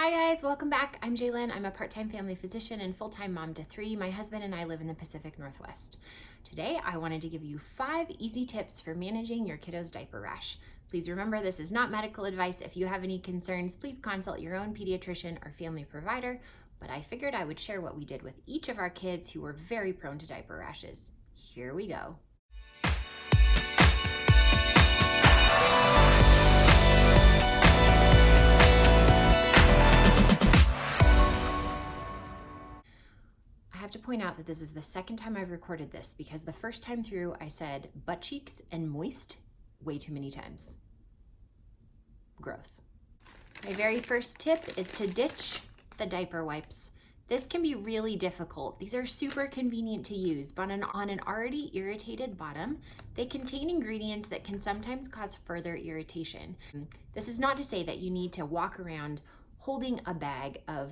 Hi guys, welcome back. I'm Jalen. I'm a part-time family physician and full-time mom to 3. My husband and I live in the Pacific Northwest. Today, I wanted to give you 5 easy tips for managing your kiddo's diaper rash. Please remember, this is not medical advice. If you have any concerns, please consult your own pediatrician or family provider, but I figured I would share what we did with each of our kids who were very prone to diaper rashes. Here we go. I have to point out that this is the second time I've recorded this because the first time through I said butt cheeks and moist way too many times. Gross. My very first tip is to ditch the diaper wipes. This can be really difficult. These are super convenient to use, but on an already irritated bottom, they contain ingredients that can sometimes cause further irritation. This is not to say that you need to walk around holding a bag of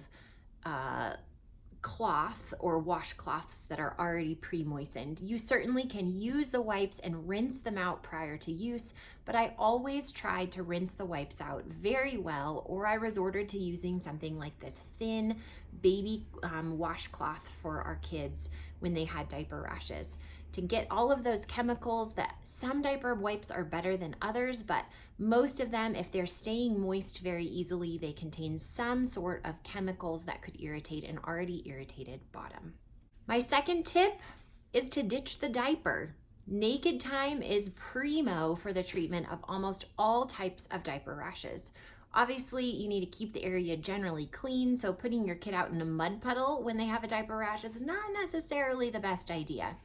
cloth or washcloths that are already pre-moistened. You certainly can use the wipes and rinse them out prior to use, but I always tried to rinse the wipes out very well, or I resorted to using something like this thin baby washcloth for our kids when they had diaper rashes, to get all of those chemicals. That some diaper wipes are better than others, but most of them, if they're staying moist very easily, they contain some sort of chemicals that could irritate an already irritated bottom. My second tip is to ditch the diaper. Naked time is primo for the treatment of almost all types of diaper rashes. Obviously, you need to keep the area generally clean, so putting your kid out in a mud puddle when they have a diaper rash is not necessarily the best idea.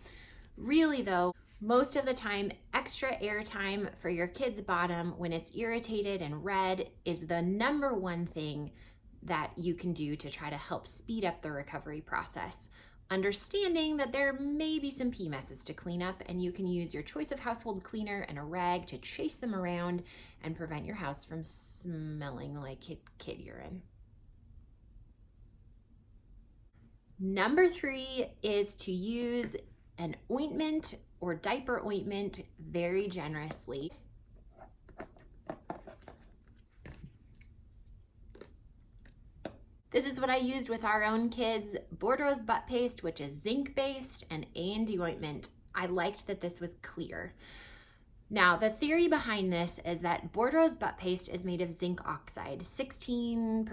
Really though, most of the time, extra air time for your kid's bottom when it's irritated and red is the number one thing that you can do to try to help speed up the recovery process. Understanding that there may be some pee messes to clean up, and you can use your choice of household cleaner and a rag to chase them around and prevent your house from smelling like kid urine. Number 3 is to use an ointment or diaper ointment very generously. This is what I used with our own kids: Boudreaux's butt paste, which is zinc based, and A&D ointment. I liked that this was clear. Now, the theory behind this is that Boudreaux's butt paste is made of zinc oxide, 16%.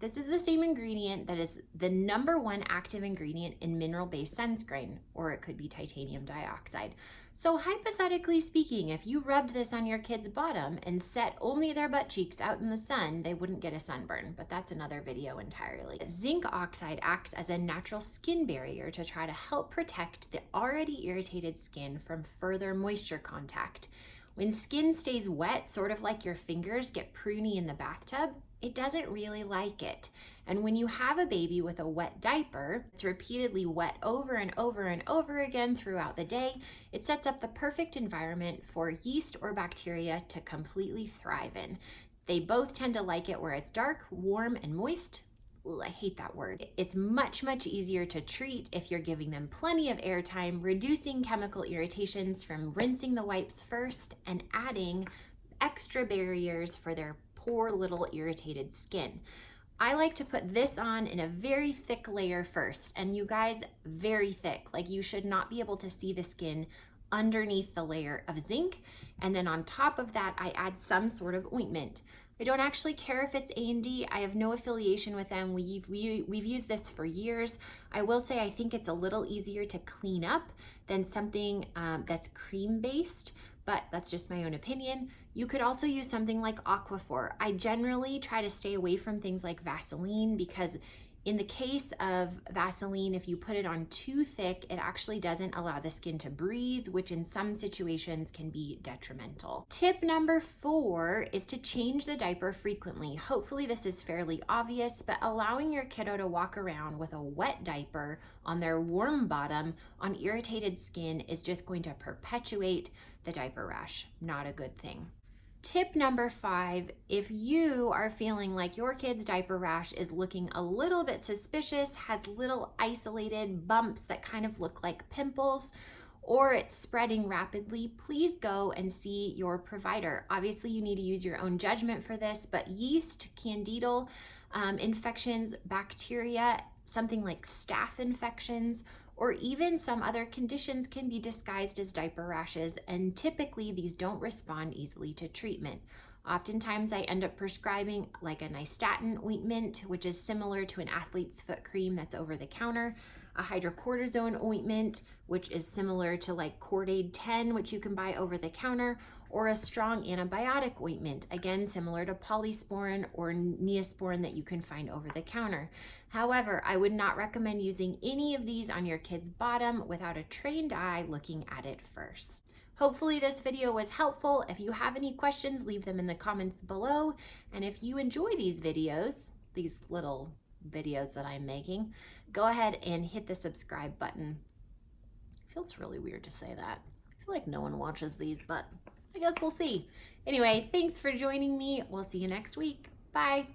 This is the same ingredient that is the number 1 active ingredient in mineral-based sunscreen, or it could be titanium dioxide. So hypothetically speaking, if you rubbed this on your kid's bottom and set only their butt cheeks out in the sun, they wouldn't get a sunburn, but that's another video entirely. Zinc oxide acts as a natural skin barrier to try to help protect the already irritated skin from further moisture contact. When skin stays wet, sort of like your fingers get pruny in the bathtub, it doesn't really like it. And when you have a baby with a wet diaper, it's repeatedly wet over and over and over again throughout the day, it sets up the perfect environment for yeast or bacteria to completely thrive in. They both tend to like it where it's dark, warm, and moist. I hate that word. It's much, much easier to treat if you're giving them plenty of airtime, reducing chemical irritations from rinsing the wipes first, and adding extra barriers for their poor little irritated skin. I like to put this on in a very thick layer first, and you guys, very thick. Like, you should not be able to see the skin underneath the layer of zinc. And then on top of that, I add some sort of ointment. I don't actually care if it's A&D. I have no affiliation with them. We've used this for years. I will say I think it's a little easier to clean up than something that's cream-based, but that's just my own opinion. You could also use something like Aquaphor. I generally try to stay away from things like Vaseline because in the case of Vaseline, if you put it on too thick, it actually doesn't allow the skin to breathe, which in some situations can be detrimental. Tip number 4 is to change the diaper frequently. Hopefully this is fairly obvious, but allowing your kiddo to walk around with a wet diaper on their warm bottom on irritated skin is just going to perpetuate the diaper rash. Not a good thing. Tip number 5, if you are feeling like your kid's diaper rash is looking a little bit suspicious, has little isolated bumps that kind of look like pimples, or it's spreading rapidly, please go and see your provider. Obviously, you need to use your own judgment for this, but yeast, candidal, infections, bacteria, something like staph infections, or even some other conditions can be disguised as diaper rashes, and typically these don't respond easily to treatment. Oftentimes I end up prescribing like a nystatin ointment, which is similar to an athlete's foot cream that's over the counter, a hydrocortisone ointment, which is similar to like Cordaid 10, which you can buy over the counter, or a strong antibiotic ointment, again similar to polysporin or neosporin that you can find over the counter. However, I would not recommend using any of these on your kid's bottom without a trained eye looking at it first. Hopefully this video was helpful. If you have any questions, leave them in the comments below. And if you enjoy these videos, these little videos that I'm making, go ahead and hit the subscribe button. It feels really weird to say that. I feel like no one watches these, but I guess we'll see. Anyway, thanks for joining me. We'll see you next week. Bye.